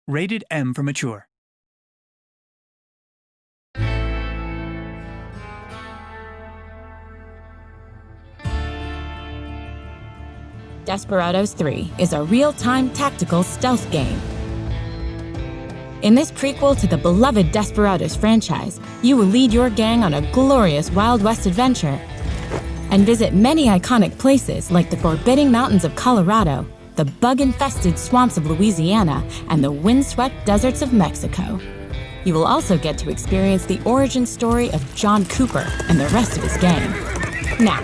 Rated M for mature. Desperados III is a real-time tactical stealth game. In this prequel to the beloved Desperados franchise, you will lead your gang on a glorious Wild West adventure and visit many iconic places like the forbidding mountains of Colorado, the bug-infested swamps of Louisiana, and the windswept deserts of Mexico. You will also get to experience the origin story of John Cooper and the rest of his gang. Now,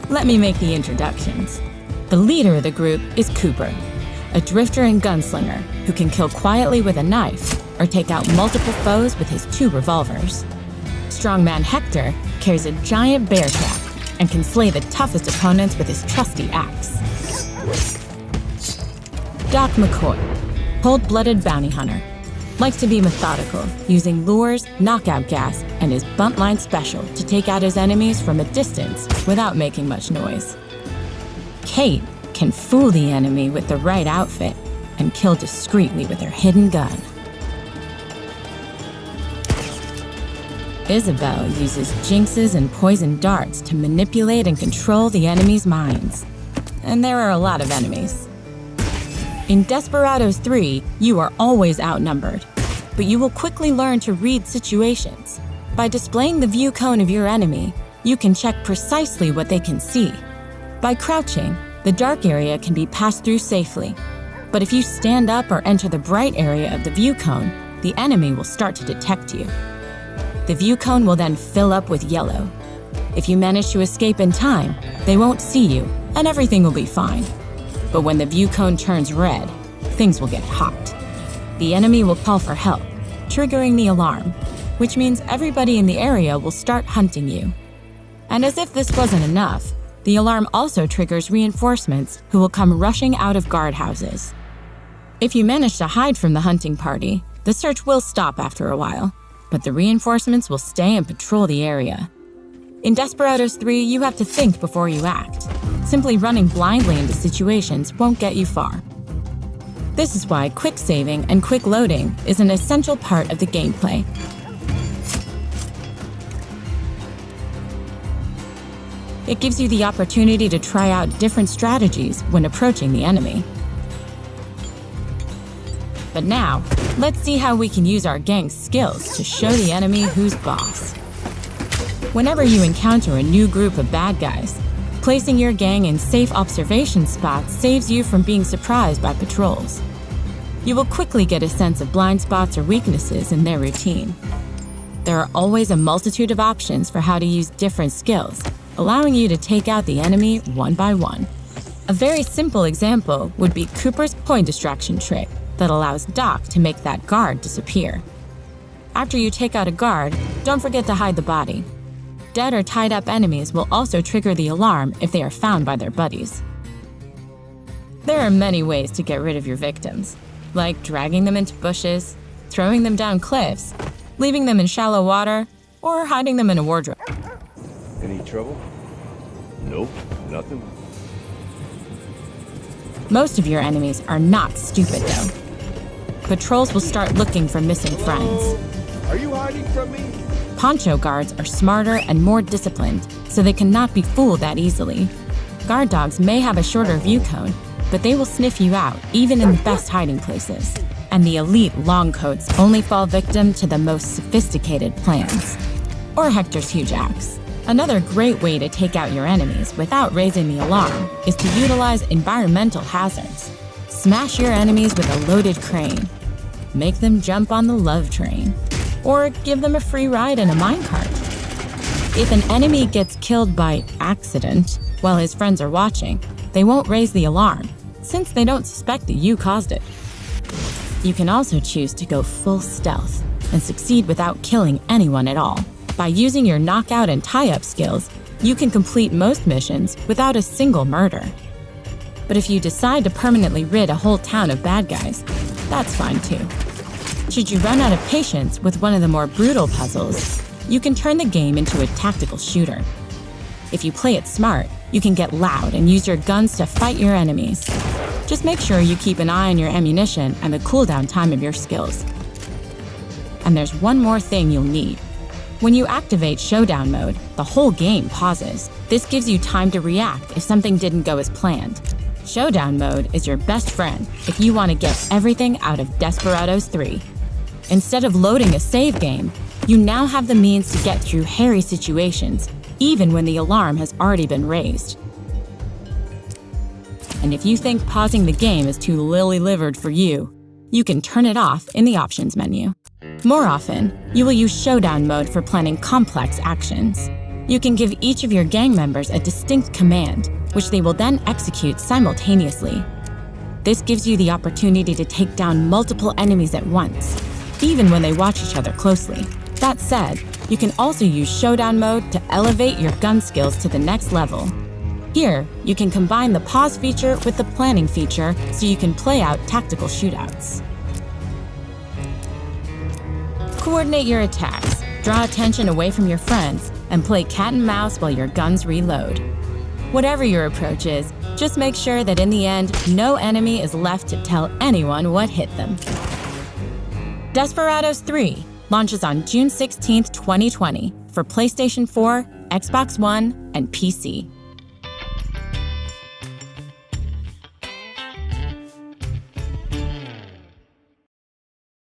let me make the introductions. The leader of the group is Cooper, a drifter and gunslinger who can kill quietly with a knife or take out multiple foes with his 2 revolvers. Strongman Hector carries a giant bear trap and can slay the toughest opponents with his trusty axe. Doc McCoy, cold-blooded bounty hunter, likes to be methodical, using lures, knockout gas, and his buntline special to take out his enemies from a distance without making much noise. Kate can fool the enemy with the right outfit and kill discreetly with her hidden gun. Isabel uses jinxes and poison darts to manipulate and control the enemy's minds. And there are a lot of enemies. In Desperados III, you are always outnumbered, but you will quickly learn to read situations. By displaying the view cone of your enemy, you can check precisely what they can see. By crouching, the dark area can be passed through safely. But if you stand up or enter the bright area of the view cone, the enemy will start to detect you. The view cone will then fill up with yellow. If you manage to escape in time, they won't see you, and everything will be fine. But when the view cone turns red, things will get hot. The enemy will call for help, triggering the alarm, which means everybody in the area will start hunting you. And as if this wasn't enough, the alarm also triggers reinforcements who will come rushing out of guardhouses. If you manage to hide from the hunting party, the search will stop after a while, but the reinforcements will stay and patrol the area. In Desperados III, you have to think before you act. Simply running blindly into situations won't get you far. This is why quick saving and quick loading is an essential part of the gameplay. It gives you the opportunity to try out different strategies when approaching the enemy. But now, let's see how we can use our gang's skills to show the enemy who's boss. Whenever you encounter a new group of bad guys, placing your gang in safe observation spots saves you from being surprised by patrols. You will quickly get a sense of blind spots or weaknesses in their routine. There are always a multitude of options for how to use different skills, allowing you to take out the enemy one by one. A very simple example would be Cooper's coin distraction trick that allows Doc to make that guard disappear. After you take out a guard, don't forget to hide the body. Dead or tied up enemies will also trigger the alarm if they are found by their buddies. There are many ways to get rid of your victims, like dragging them into bushes, throwing them down cliffs, leaving them in shallow water, or hiding them in a wardrobe. Any trouble? Nope, nothing. Most of your enemies are not stupid, though. Patrols will start looking for missing friends. Are you hiding from me? Poncho guards are smarter and more disciplined, so they cannot be fooled that easily. Guard dogs may have a shorter view cone, but they will sniff you out even in the best hiding places. And the elite long coats only fall victim to the most sophisticated plans. Or Hector's huge axe. Another great way to take out your enemies without raising the alarm is to utilize environmental hazards. Smash your enemies with a loaded crane. Make them jump on the love train. Or give them a free ride in a minecart. If an enemy gets killed by accident while his friends are watching, they won't raise the alarm, since they don't suspect that you caused it. You can also choose to go full stealth and succeed without killing anyone at all. By using your knockout and tie-up skills, you can complete most missions without a single murder. But if you decide to permanently rid a whole town of bad guys, that's fine too. Should you run out of patience with one of the more brutal puzzles, you can turn the game into a tactical shooter. If you play it smart, you can get loud and use your guns to fight your enemies. Just make sure you keep an eye on your ammunition and the cooldown time of your skills. And there's one more thing you'll need. When you activate Showdown mode, the whole game pauses. This gives you time to react if something didn't go as planned. Showdown mode is your best friend if you want to get everything out of Desperados III. Instead of loading a save game, you now have the means to get through hairy situations, even when the alarm has already been raised. And if you think pausing the game is too lily-livered for you, you can turn it off in the options menu. More often, you will use Showdown mode for planning complex actions. You can give each of your gang members a distinct command, which they will then execute simultaneously. This gives you the opportunity to take down multiple enemies at once, even when they watch each other closely. That said, you can also use Showdown mode to elevate your gun skills to the next level. Here, you can combine the pause feature with the planning feature so you can play out tactical shootouts. Coordinate your attacks, draw attention away from your friends, and play cat and mouse while your guns reload. Whatever your approach is, just make sure that in the end, no enemy is left to tell anyone what hit them. Desperados III launches on June 16, 2020 for PlayStation 4, Xbox One, and PC.